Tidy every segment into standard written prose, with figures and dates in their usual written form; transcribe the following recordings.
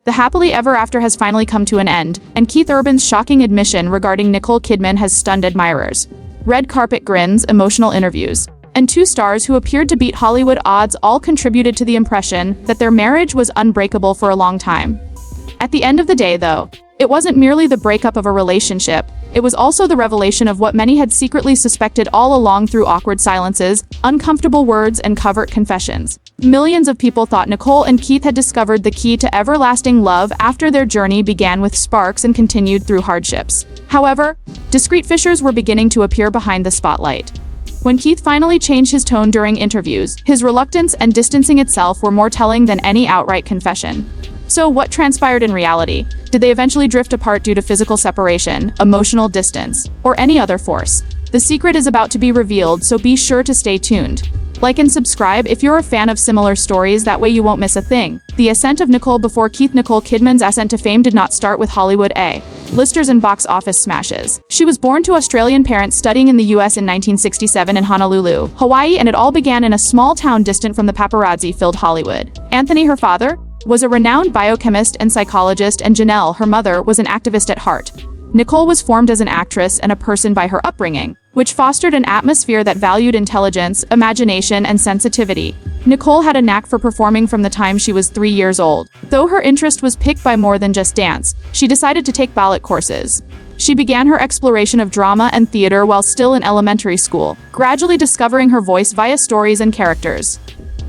The happily ever after has finally come to an end, and Keith Urban's shocking admission regarding Nicole Kidman has stunned admirers. Red carpet grins, emotional interviews, and two stars who appeared to beat Hollywood odds all contributed to the impression that their marriage was unbreakable for a long time. At the end of the day, though, it wasn't merely the breakup of a relationship, it was also the revelation of what many had secretly suspected all along through awkward silences, uncomfortable words, and covert confessions. Millions of people thought Nicole and Keith had discovered the key to everlasting love after their journey began with sparks and continued through hardships. However, discreet fissures were beginning to appear behind the spotlight. When Keith finally changed his tone during interviews, his reluctance and distancing itself were more telling than any outright confession. So what transpired in reality? Did they eventually drift apart due to physical separation, emotional distance, or any other force? The secret is about to be revealed, so be sure to stay tuned. Like and subscribe if you're a fan of similar stories, that way you won't miss a thing. The ascent of Nicole before Keith. Nicole Kidman's ascent to fame did not start with Hollywood A-listers and box office smashes. She was born to Australian parents studying in the US in 1967 in Honolulu, Hawaii, and it all began in a small town distant from the paparazzi-filled Hollywood. Anthony, her father, was a renowned biochemist and psychologist, and Janelle, her mother, was an activist at heart. Nicole was formed as an actress and a person by her upbringing, which fostered an atmosphere that valued intelligence, imagination, and sensitivity. Nicole had a knack for performing from the time she was 3 years old. Though her interest was piqued by more than just dance, she decided to take ballet courses. She began her exploration of drama and theater while still in elementary school, gradually discovering her voice via stories and characters.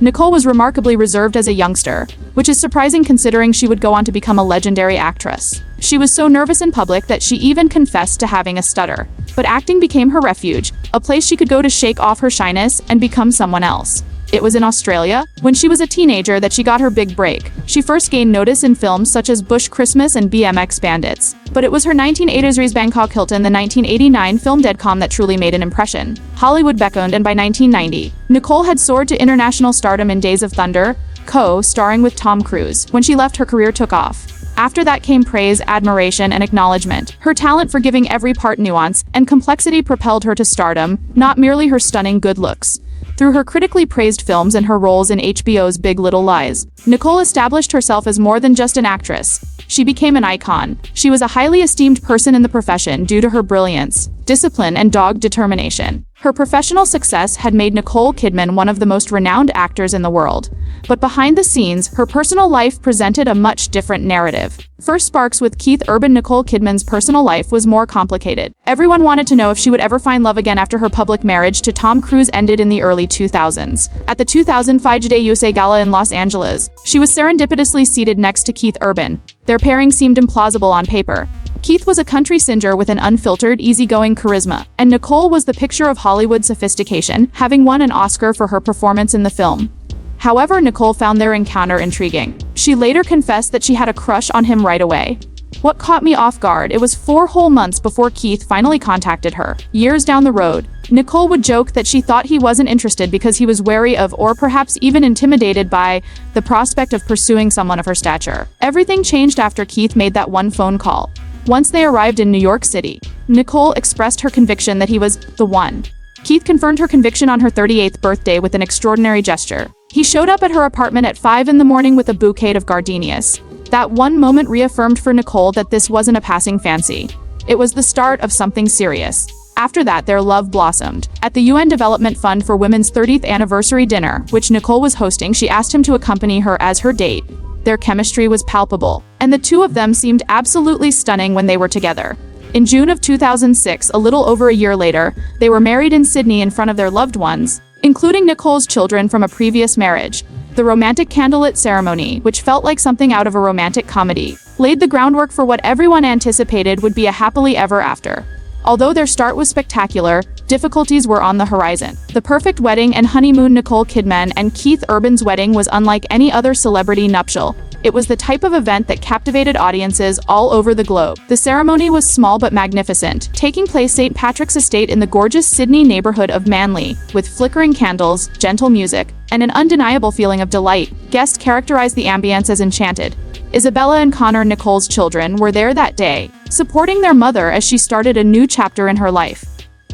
Nicole was remarkably reserved as a youngster, which is surprising considering she would go on to become a legendary actress. She was so nervous in public that she even confessed to having a stutter. But acting became her refuge, a place she could go to shake off her shyness and become someone else. It was in Australia, when she was a teenager, that she got her big break. She first gained notice in films such as Bush Christmas and BMX Bandits. But it was her 1980s Bangkok Hilton, the 1989 film Deadcom, that truly made an impression. Hollywood beckoned, and by 1990, Nicole had soared to international stardom in Days of Thunder, co-starring with Tom Cruise. When she left, her career took off. After that came praise, admiration, and acknowledgement. Her talent for giving every part nuance and complexity propelled her to stardom, not merely her stunning good looks. Through her critically praised films and her roles in HBO's Big Little Lies, Nicole established herself as more than just an actress. She became an icon. She was a highly esteemed person in the profession due to her brilliance, discipline, and dogged determination. Her professional success had made Nicole Kidman one of the most renowned actors in the world. But behind the scenes, her personal life presented a much different narrative. First sparks with Keith Urban. Nicole Kidman's personal life was more complicated. Everyone wanted to know if she would ever find love again after her public marriage to Tom Cruise ended in the early 2000s. At the 2005 Jade USA Gala in Los Angeles, she was serendipitously seated next to Keith Urban. Their pairing seemed implausible on paper. Keith was a country singer with an unfiltered, easygoing charisma, and Nicole was the picture of Hollywood sophistication, having won an Oscar for her performance in the film. However, Nicole found their encounter intriguing. She later confessed that she had a crush on him right away. What caught me off guard, it was 4 whole months before Keith finally contacted her. Years down the road, Nicole would joke that she thought he wasn't interested because he was wary of, or perhaps even intimidated by, the prospect of pursuing someone of her stature. Everything changed after Keith made that one phone call. Once they arrived in New York City, Nicole expressed her conviction that he was the one. Keith confirmed her conviction on her 38th birthday with an extraordinary gesture. He showed up at her apartment at 5 in the morning with a bouquet of gardenias. That one moment reaffirmed for Nicole that this wasn't a passing fancy. It was the start of something serious. After that, their love blossomed. At the UN Development Fund for Women's 30th anniversary dinner, which Nicole was hosting, she asked him to accompany her as her date. Their chemistry was palpable, and the two of them seemed absolutely stunning when they were together. In June of 2006, a little over a year later, they were married in Sydney in front of their loved ones, including Nicole's children from a previous marriage. The romantic candlelit ceremony, which felt like something out of a romantic comedy, laid the groundwork for what everyone anticipated would be a happily ever after. Although their start was spectacular, difficulties were on the horizon. The perfect wedding and honeymoon. Nicole Kidman and Keith Urban's wedding was unlike any other celebrity nuptial. It was the type of event that captivated audiences all over the globe. The ceremony was small but magnificent, taking place St. Patrick's Estate in the gorgeous Sydney neighborhood of Manly, with flickering candles, gentle music, and an undeniable feeling of delight. Guests characterized the ambience as enchanted. Isabella and Connor, Nicole's children, were there that day, supporting their mother as she started a new chapter in her life.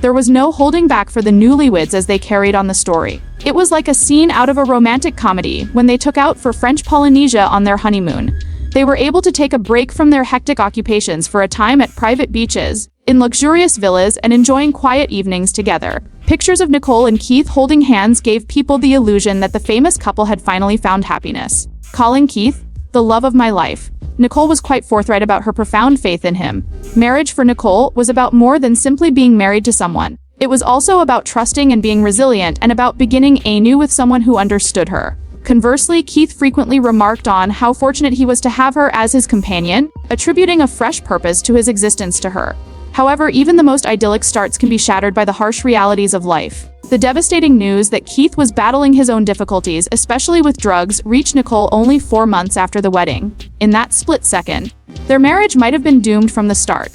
There was no holding back for the newlyweds as they carried on the story. It was like a scene out of a romantic comedy when they took out for French Polynesia on their honeymoon. They were able to take a break from their hectic occupations for a time at private beaches, in luxurious villas, and enjoying quiet evenings together. Pictures of Nicole and Keith holding hands gave people the illusion that the famous couple had finally found happiness. Calling Keith the love of my life, Nicole was quite forthright about her profound faith in him. Marriage for Nicole was about more than simply being married to someone. It was also about trusting and being resilient, and about beginning anew with someone who understood her. Conversely, Keith frequently remarked on how fortunate he was to have her as his companion, attributing a fresh purpose to his existence to her. However, even the most idyllic starts can be shattered by the harsh realities of life. The devastating news that Keith was battling his own difficulties, especially with drugs, reached Nicole only 4 months after the wedding. In that split second, their marriage might have been doomed from the start.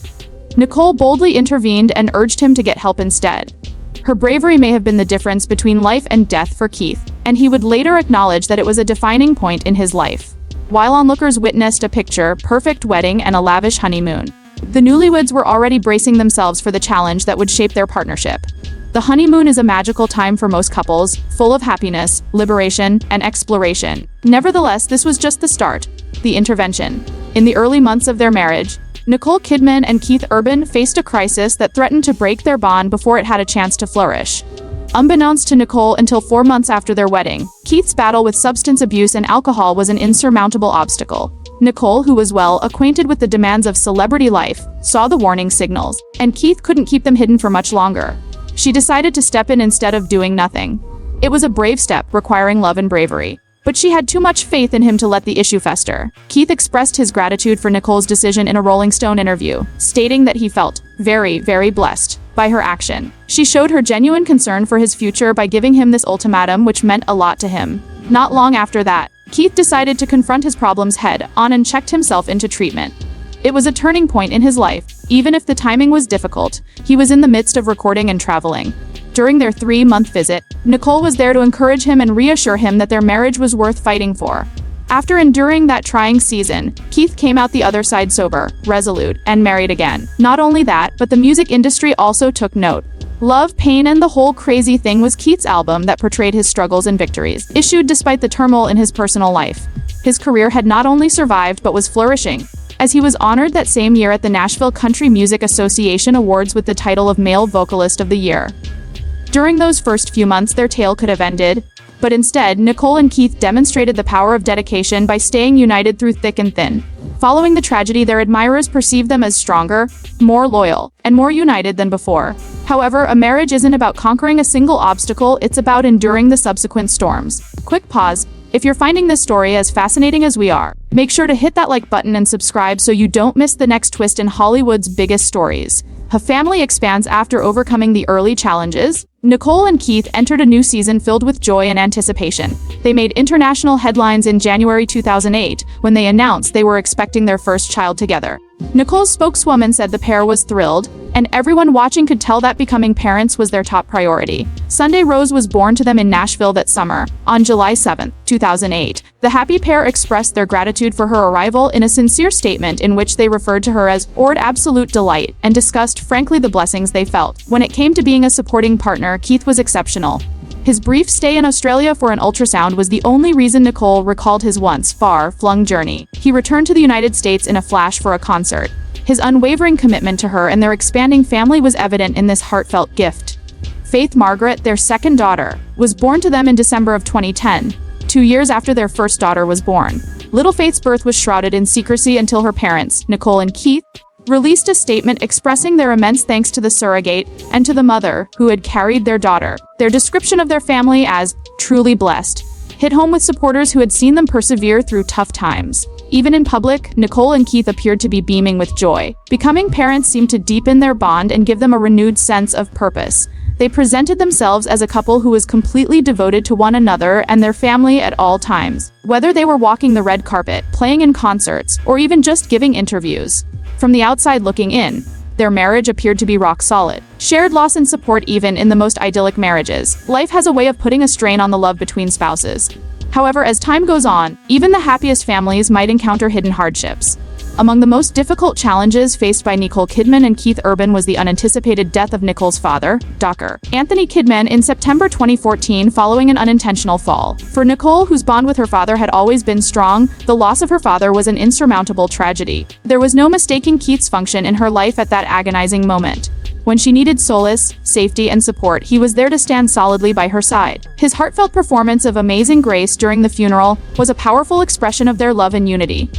Nicole boldly intervened and urged him to get help instead. Her bravery may have been the difference between life and death for Keith, and he would later acknowledge that it was a defining point in his life. While onlookers witnessed a picture-perfect wedding and a lavish honeymoon, the newlyweds were already bracing themselves for the challenge that would shape their partnership. The honeymoon is a magical time for most couples, full of happiness, liberation, and exploration. Nevertheless, this was just the start, the intervention. In the early months of their marriage, Nicole Kidman and Keith Urban faced a crisis that threatened to break their bond before it had a chance to flourish. Unbeknownst to Nicole until 4 months after their wedding, Keith's battle with substance abuse and alcohol was an insurmountable obstacle. Nicole, who was well acquainted with the demands of celebrity life, saw the warning signals, and Keith couldn't keep them hidden for much longer. She decided to step in instead of doing nothing. It was a brave step, requiring love and bravery. But she had too much faith in him to let the issue fester. Keith expressed his gratitude for Nicole's decision in a Rolling Stone interview, stating that he felt very, very blessed by her action. She showed her genuine concern for his future by giving him this ultimatum, which meant a lot to him. Not long after that, Keith decided to confront his problems head-on and checked himself into treatment. It was a turning point in his life. Even if the timing was difficult, he was in the midst of recording and traveling. During their 3-month visit, Nicole was there to encourage him and reassure him that their marriage was worth fighting for. After enduring that trying season, Keith came out the other side sober, resolute, and married again. Not only that, but the music industry also took note. Love, Pain, and the Whole Crazy Thing was Keith's album that portrayed his struggles and victories, issued despite the turmoil in his personal life. His career had not only survived but was flourishing, as he was honored that same year at the Nashville Country Music Association Awards with the title of Male Vocalist of the Year. During those first few months, their tale could have ended, but instead, Nicole and Keith demonstrated the power of dedication by staying united through thick and thin. Following the tragedy, their admirers perceived them as stronger, more loyal, and more united than before. However, a marriage isn't about conquering a single obstacle, it's about enduring the subsequent storms. Quick pause. If you're finding this story as fascinating as we are, make sure to hit that like button and subscribe so you don't miss the next twist in Hollywood's biggest stories. A family expands after overcoming the early challenges. Nicole and Keith entered a new season filled with joy and anticipation. They made international headlines in January 2008 when they announced they were expecting their first child together. Nicole's spokeswoman said the pair was thrilled, and everyone watching could tell that becoming parents was their top priority. Sunday Rose was born to them in Nashville that summer. On July 7, 2008, the happy pair expressed their gratitude for her arrival in a sincere statement in which they referred to her as "our absolute delight" and discussed frankly the blessings they felt. When it came to being a supporting partner, Keith was exceptional. His brief stay in Australia for an ultrasound was the only reason Nicole recalled his once far-flung journey. He returned to the United States in a flash for a concert. His unwavering commitment to her and their expanding family was evident in this heartfelt gift. Faith Margaret, their second daughter, was born to them in December of 2010, 2 years after their first daughter was born. Little Faith's birth was shrouded in secrecy until her parents, Nicole and Keith, released a statement expressing their immense thanks to the surrogate and to the mother who had carried their daughter. Their description of their family as truly blessed hit home with supporters who had seen them persevere through tough times. Even in public, Nicole and Keith appeared to be beaming with joy. Becoming parents seemed to deepen their bond and give them a renewed sense of purpose. They presented themselves as a couple who was completely devoted to one another and their family at all times, whether they were walking the red carpet, playing in concerts, or even just giving interviews. From the outside looking in, their marriage appeared to be rock solid. Shared loss and support even in the most idyllic marriages. Life has a way of putting a strain on the love between spouses. However, as time goes on, even the happiest families might encounter hidden hardships. Among the most difficult challenges faced by Nicole Kidman and Keith Urban was the unanticipated death of Nicole's father, Dr. Anthony Kidman, in September 2014 following an unintentional fall. For Nicole, whose bond with her father had always been strong, the loss of her father was an insurmountable tragedy. There was no mistaking Keith's function in her life at that agonizing moment. When she needed solace, safety, and support, he was there to stand solidly by her side. His heartfelt performance of Amazing Grace during the funeral was a powerful expression of their love and unity.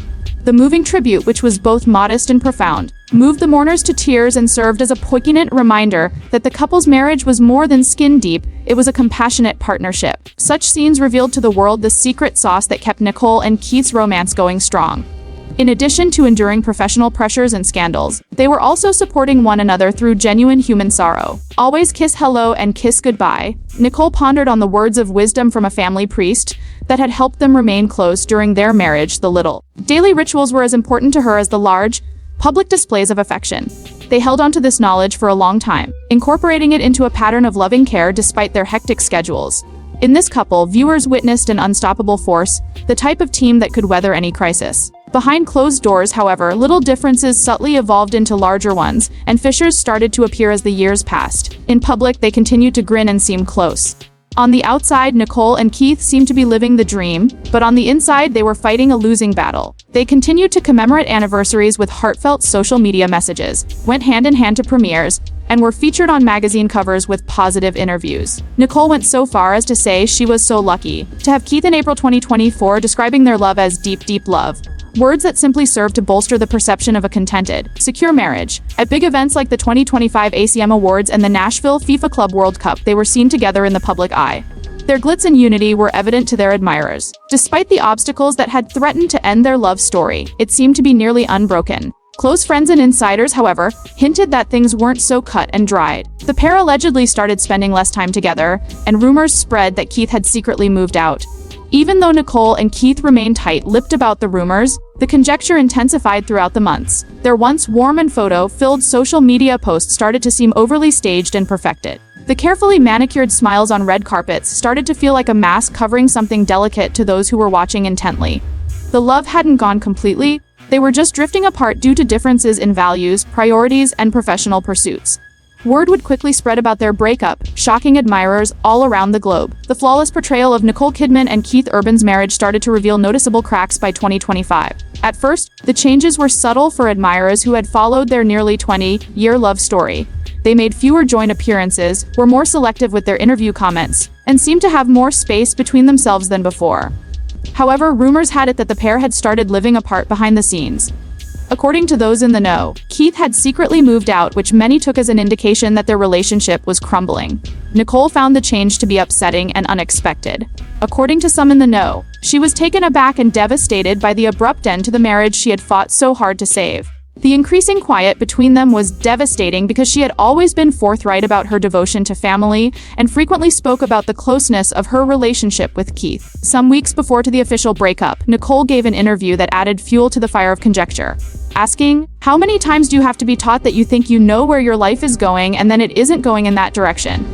The moving tribute, which was both modest and profound, moved the mourners to tears and served as a poignant reminder that the couple's marriage was more than skin deep, it was a compassionate partnership. Such scenes revealed to the world the secret sauce that kept Nicole and Keith's romance going strong. In addition to enduring professional pressures and scandals, they were also supporting one another through genuine human sorrow. Always kiss hello and kiss goodbye. Nicole pondered on the words of wisdom from a family priest that had helped them remain close during their marriage. The little daily rituals were as important to her as the large, public displays of affection. They held on to this knowledge for a long time, incorporating it into a pattern of loving care despite their hectic schedules. In this couple, viewers witnessed an unstoppable force, the type of team that could weather any crisis. Behind closed doors, however, little differences subtly evolved into larger ones, and fissures started to appear as the years passed. In public, they continued to grin and seem close. On the outside, Nicole and Keith seemed to be living the dream, but on the inside, they were fighting a losing battle. They continued to commemorate anniversaries with heartfelt social media messages, went hand in hand to premieres, and were featured on magazine covers with positive interviews. Nicole went so far as to say she was so lucky to have Keith in April 2024, describing their love as deep, deep love. Words that simply serve to bolster the perception of a contented, secure marriage. At big events like the 2025 ACM Awards and the Nashville FIFA Club World Cup, they were seen together in the public eye. Their glitz and unity were evident to their admirers. Despite the obstacles that had threatened to end their love story, it seemed to be nearly unbroken. Close friends and insiders, however, hinted that things weren't so cut and dried. The pair allegedly started spending less time together, and rumors spread that Keith had secretly moved out. Even though Nicole and Keith remained tight-lipped about the rumors, the conjecture intensified throughout the months. Their once warm and photo-filled social media posts started to seem overly staged and perfected. The carefully manicured smiles on red carpets started to feel like a mask covering something delicate to those who were watching intently. The love hadn't gone completely, they were just drifting apart due to differences in values, priorities, and professional pursuits. Word would quickly spread about their breakup, shocking admirers all around the globe. The flawless portrayal of Nicole Kidman and Keith Urban's marriage started to reveal noticeable cracks by 2025. At first, the changes were subtle for admirers who had followed their nearly 20-year love story. They made fewer joint appearances, were more selective with their interview comments, and seemed to have more space between themselves than before. However, rumors had it that the pair had started living apart behind the scenes. According to those in the know, Keith had secretly moved out, which many took as an indication that their relationship was crumbling. Nicole found the change to be upsetting and unexpected. According to some in the know, she was taken aback and devastated by the abrupt end to the marriage she had fought so hard to save. The increasing quiet between them was devastating because she had always been forthright about her devotion to family and frequently spoke about the closeness of her relationship with Keith. Some weeks before the official breakup, Nicole gave an interview that added fuel to the fire of conjecture, asking, "How many times do you have to be taught that you think you know where your life is going and then it isn't going in that direction?"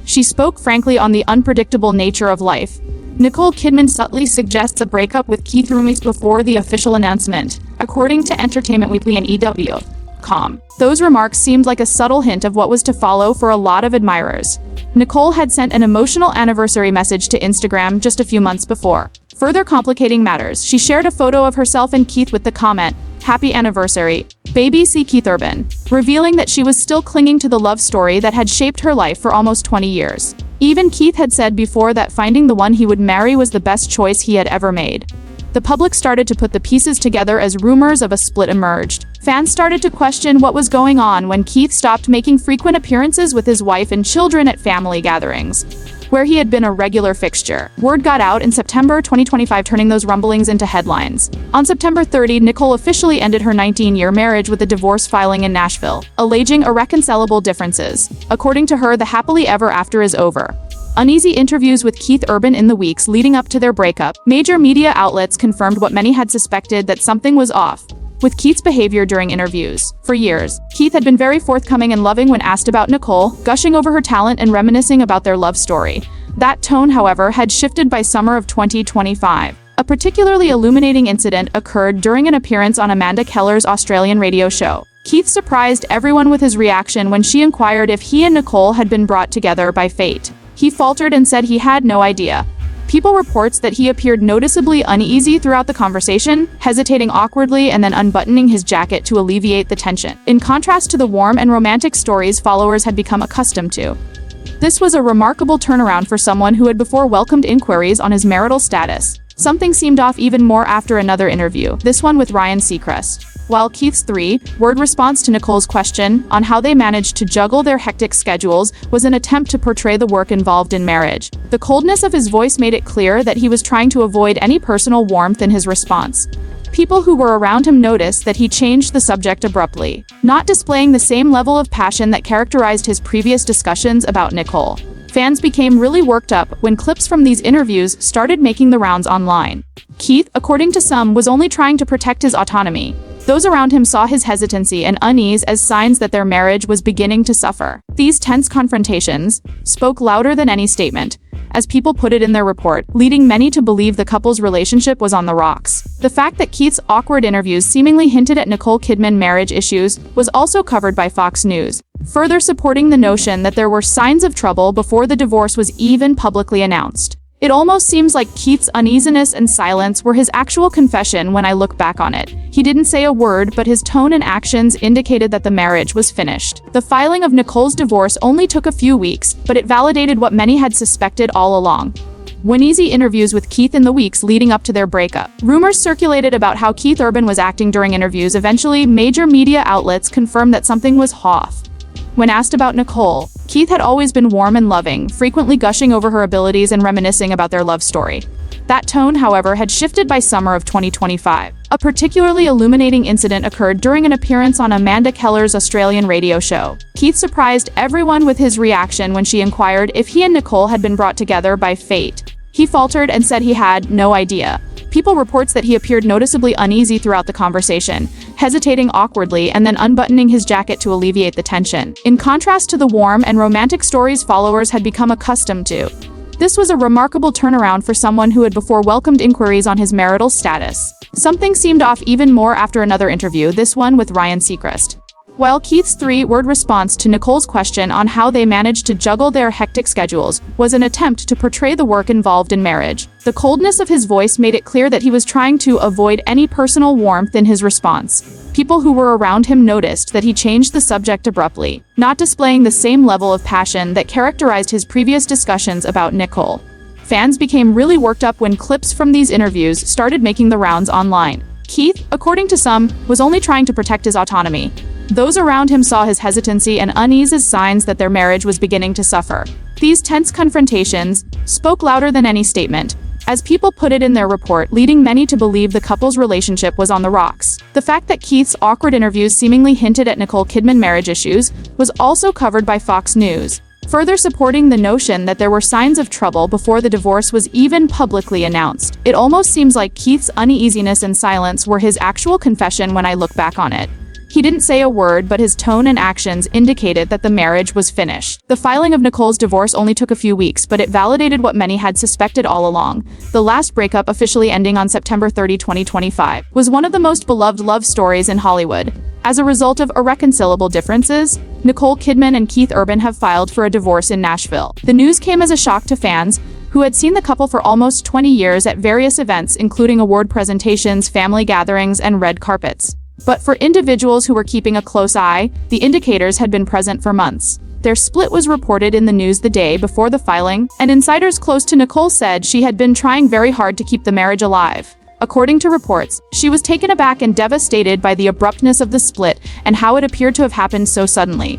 She spoke frankly on the unpredictable nature of life. Nicole Kidman subtly suggests a breakup with Keith roomies before the official announcement, according to Entertainment Weekly and EW.com. Those remarks seemed like a subtle hint of what was to follow for a lot of admirers. Nicole had sent an emotional anniversary message to Instagram just a few months before. Further complicating matters, she shared a photo of herself and Keith with the comment, "Happy anniversary, baby C. Keith Urban," revealing that she was still clinging to the love story that had shaped her life for almost 20 years. Even Keith had said before that finding the one he would marry was the best choice he had ever made. The public started to put the pieces together as rumors of a split emerged. Fans started to question what was going on when Keith stopped making frequent appearances with his wife and children at family gatherings, where he had been a regular fixture. Word got out in September 2025, turning those rumblings into headlines. On September 30, Nicole officially ended her 19-year marriage with a divorce filing in Nashville, alleging irreconcilable differences. According to her, the happily ever after is over. Uneasy interviews with Keith Urban in the weeks leading up to their breakup. Major media outlets confirmed what many had suspected, that something was off with Keith's behavior during interviews. For years, Keith had been very forthcoming and loving when asked about Nicole, gushing over her talent and reminiscing about their love story. That tone, however, had shifted by summer of 2025. A particularly illuminating incident occurred during an appearance on Amanda Keller's Australian radio show. Keith surprised everyone with his reaction when she inquired if he and Nicole had been brought together by fate. He faltered and said he had no idea. People reports that he appeared noticeably uneasy throughout the conversation, hesitating awkwardly and then unbuttoning his jacket to alleviate the tension. In contrast to the warm and romantic stories followers had become accustomed to. This was a remarkable turnaround for someone who had before welcomed inquiries on his marital status. Something seemed off even more after another interview, this one with Ryan Seacrest. While Keith's three-word response to Nicole's question on how they managed to juggle their hectic schedules was an attempt to portray the work involved in marriage. The coldness of his voice made it clear that he was trying to avoid any personal warmth in his response. People who were around him noticed that he changed the subject abruptly, not displaying the same level of passion that characterized his previous discussions about Nicole. Fans became really worked up when clips from these interviews started making the rounds online. Keith, according to some, was only trying to protect his autonomy. Those around him saw his hesitancy and unease as signs that their marriage was beginning to suffer. These tense confrontations spoke louder than any statement, as people put it in their report, leading many to believe the couple's relationship was on the rocks. The fact that Keith's awkward interviews seemingly hinted at Nicole Kidman marriage issues was also covered by Fox News, further supporting the notion that there were signs of trouble before the divorce was even publicly announced. It almost seems like Keith's uneasiness and silence were his actual confession when I look back on it. He didn't say a word, but his tone and actions indicated that the marriage was finished. The filing of Nicole's divorce only took a few weeks, but it validated what many had suspected all along. Uneasy interviews with Keith in the weeks leading up to their breakup. Rumors circulated about how Keith Urban was acting during interviews. Eventually, major media outlets confirmed that something was off. When asked about Nicole, Keith had always been warm and loving, frequently gushing over her abilities and reminiscing about their love story. That tone, however, had shifted by summer of 2025. A particularly illuminating incident occurred during an appearance on Amanda Keller's Australian radio show. Keith surprised everyone with his reaction when she inquired if he and Nicole had been brought together by fate. He faltered and said he had no idea. People reports that he appeared noticeably uneasy throughout the conversation, hesitating awkwardly and then unbuttoning his jacket to alleviate the tension. In contrast to the warm and romantic stories followers had become accustomed to. This was a remarkable turnaround for someone who had before welcomed inquiries on his marital status. Something seemed off even more after another interview, this one with Ryan Seacrest. While Keith's three-word response to Nicole's question on how they managed to juggle their hectic schedules was an attempt to portray the work involved in marriage, the coldness of his voice made it clear that he was trying to avoid any personal warmth in his response. People who were around him noticed that he changed the subject abruptly, not displaying the same level of passion that characterized his previous discussions about Nicole. Fans became really worked up when clips from these interviews started making the rounds online. Keith, according to some, was only trying to protect his autonomy. Those around him saw his hesitancy and unease as signs that their marriage was beginning to suffer. These tense confrontations spoke louder than any statement, as people put it in their report, leading many to believe the couple's relationship was on the rocks. The fact that Keith's awkward interviews seemingly hinted at Nicole Kidman marriage issues was also covered by Fox News, further supporting the notion that there were signs of trouble before the divorce was even publicly announced. It almost seems like Keith's uneasiness and silence were his actual confession when I look back on it. He didn't say a word, but his tone and actions indicated that the marriage was finished. The filing of Nicole's divorce only took a few weeks, but it validated what many had suspected all along. The last breakup, officially ending on September 30, 2025, was one of the most beloved love stories in Hollywood. As a result of irreconcilable differences, Nicole Kidman and Keith Urban have filed for a divorce in Nashville. The news came as a shock to fans who had seen the couple for almost 20 years at various events, including award presentations, family gatherings, and red carpets. But for individuals who were keeping a close eye, the indicators had been present for months. Their split was reported in the news the day before the filing, and insiders close to Nicole said she had been trying very hard to keep the marriage alive. According to reports, she was taken aback and devastated by the abruptness of the split and how it appeared to have happened so suddenly.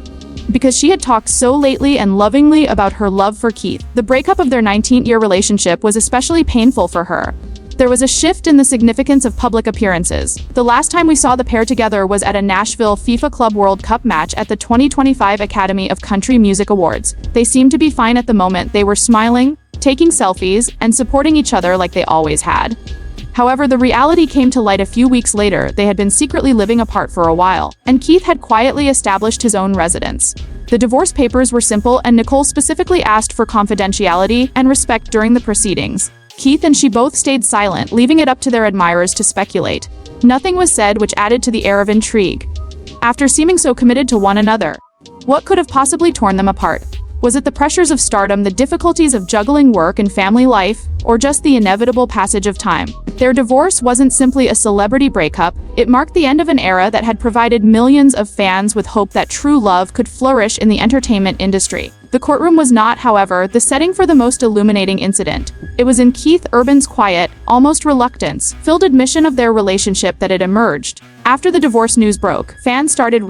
Because she had talked so lately and lovingly about her love for Keith, the breakup of their 19-year relationship was especially painful for her. There was a shift in the significance of public appearances. The last time we saw the pair together was at a Nashville FIFA Club World Cup match at the 2025 Academy of Country Music Awards. They seemed to be fine at the moment. They were smiling, taking selfies, and supporting each other like they always had. However, the reality came to light a few weeks later. They had been secretly living apart for a while, and Keith had quietly established his own residence. The divorce papers were simple, and Nicole specifically asked for confidentiality and respect during the proceedings. Keith and she both stayed silent, leaving it up to their admirers to speculate. Nothing was said, which added to the air of intrigue. After seeming so committed to one another, what could have possibly torn them apart? Was it the pressures of stardom, the difficulties of juggling work and family life, or just the inevitable passage of time? Their divorce wasn't simply a celebrity breakup, it marked the end of an era that had provided millions of fans with hope that true love could flourish in the entertainment industry. The courtroom was not, however, the setting for the most illuminating incident. It was in Keith Urban's quiet, almost reluctance-filled admission of their relationship that it emerged. After the divorce news broke, fans started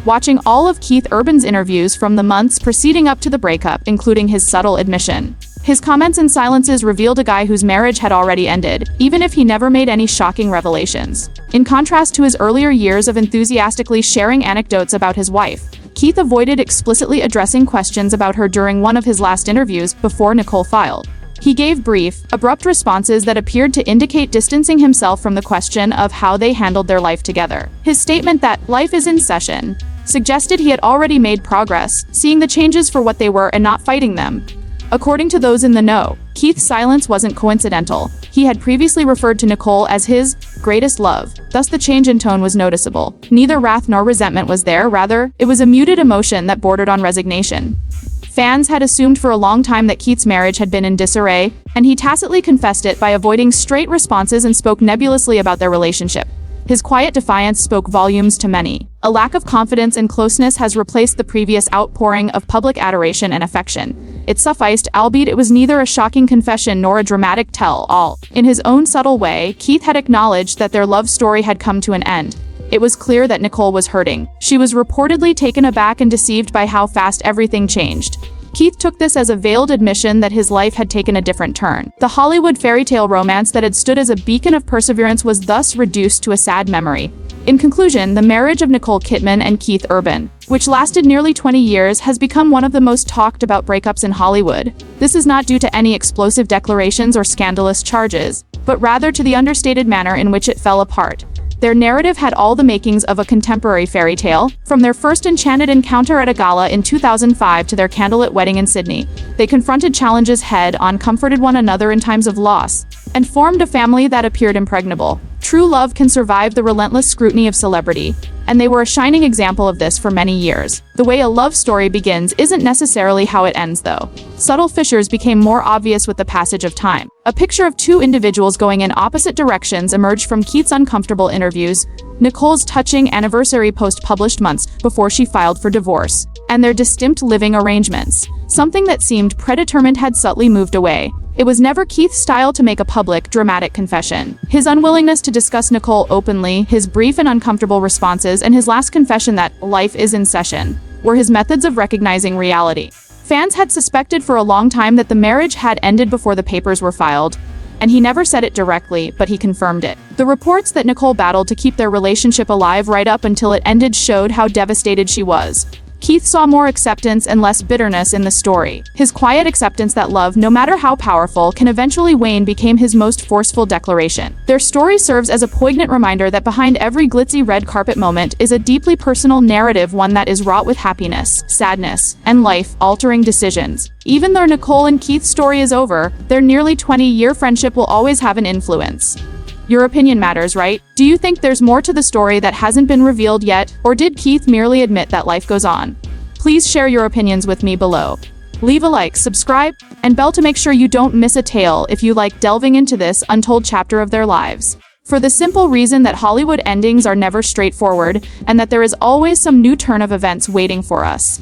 watching all of Keith Urban's interviews from the months preceding up to the breakup, including his subtle admission. His comments and silences revealed a guy whose marriage had already ended, even if he never made any shocking revelations. In contrast to his earlier years of enthusiastically sharing anecdotes about his wife, Keith avoided explicitly addressing questions about her during one of his last interviews before Nicole filed. He gave brief, abrupt responses that appeared to indicate distancing himself from the question of how they handled their life together. His statement that life is in session suggested he had already made progress, seeing the changes for what they were and not fighting them. According to those in the know, Keith's silence wasn't coincidental. He had previously referred to Nicole as his greatest love, thus the change in tone was noticeable. Neither wrath nor resentment was there, rather, it was a muted emotion that bordered on resignation. Fans had assumed for a long time that Keith's marriage had been in disarray, and he tacitly confessed it by avoiding straight responses and spoke nebulously about their relationship. His quiet defiance spoke volumes to many. A lack of confidence and closeness has replaced the previous outpouring of public adoration and affection. It sufficed, albeit it was neither a shocking confession nor a dramatic tell-all. In his own subtle way, Keith had acknowledged that their love story had come to an end. It was clear that Nicole was hurting. She was reportedly taken aback and deceived by how fast everything changed. Keith took this as a veiled admission that his life had taken a different turn. The Hollywood fairy tale romance that had stood as a beacon of perseverance was thus reduced to a sad memory. In conclusion, the marriage of Nicole Kidman and Keith Urban, which lasted nearly 20 years, has become one of the most talked about breakups in Hollywood. This is not due to any explosive declarations or scandalous charges, but rather to the understated manner in which it fell apart. Their narrative had all the makings of a contemporary fairy tale, from their first enchanted encounter at a gala in 2005 to their candlelit wedding in Sydney. They confronted challenges head-on, comforted one another in times of loss, and formed a family that appeared impregnable. True love can survive the relentless scrutiny of celebrity, and they were a shining example of this for many years. The way a love story begins isn't necessarily how it ends, though. Subtle fissures became more obvious with the passage of time. A picture of two individuals going in opposite directions emerged from Keith's uncomfortable interviews, Nicole's touching anniversary post published months before she filed for divorce, and their distinct living arrangements. Something that seemed predetermined had subtly moved away. It was never Keith's style to make a public, dramatic confession. His unwillingness to discuss Nicole openly, his brief and uncomfortable responses, and his last confession that life is in session were his methods of recognizing reality. Fans had suspected for a long time that the marriage had ended before the papers were filed, and he never said it directly, but he confirmed it. The reports that Nicole battled to keep their relationship alive right up until it ended showed how devastated she was. Keith saw more acceptance and less bitterness in the story. His quiet acceptance that love, no matter how powerful, can eventually wane became his most forceful declaration. Their story serves as a poignant reminder that behind every glitzy red carpet moment is a deeply personal narrative, one that is wrought with happiness, sadness, and life-altering decisions. Even though Nicole and Keith's story is over, their nearly 20-year friendship will always have an influence. Your opinion matters, right? Do you think there's more to the story that hasn't been revealed yet, or did Keith merely admit that life goes on? Please share your opinions with me below. Leave a like, subscribe, and bell to make sure you don't miss a tale if you like delving into this untold chapter of their lives. For the simple reason that Hollywood endings are never straightforward, and that there is always some new turn of events waiting for us.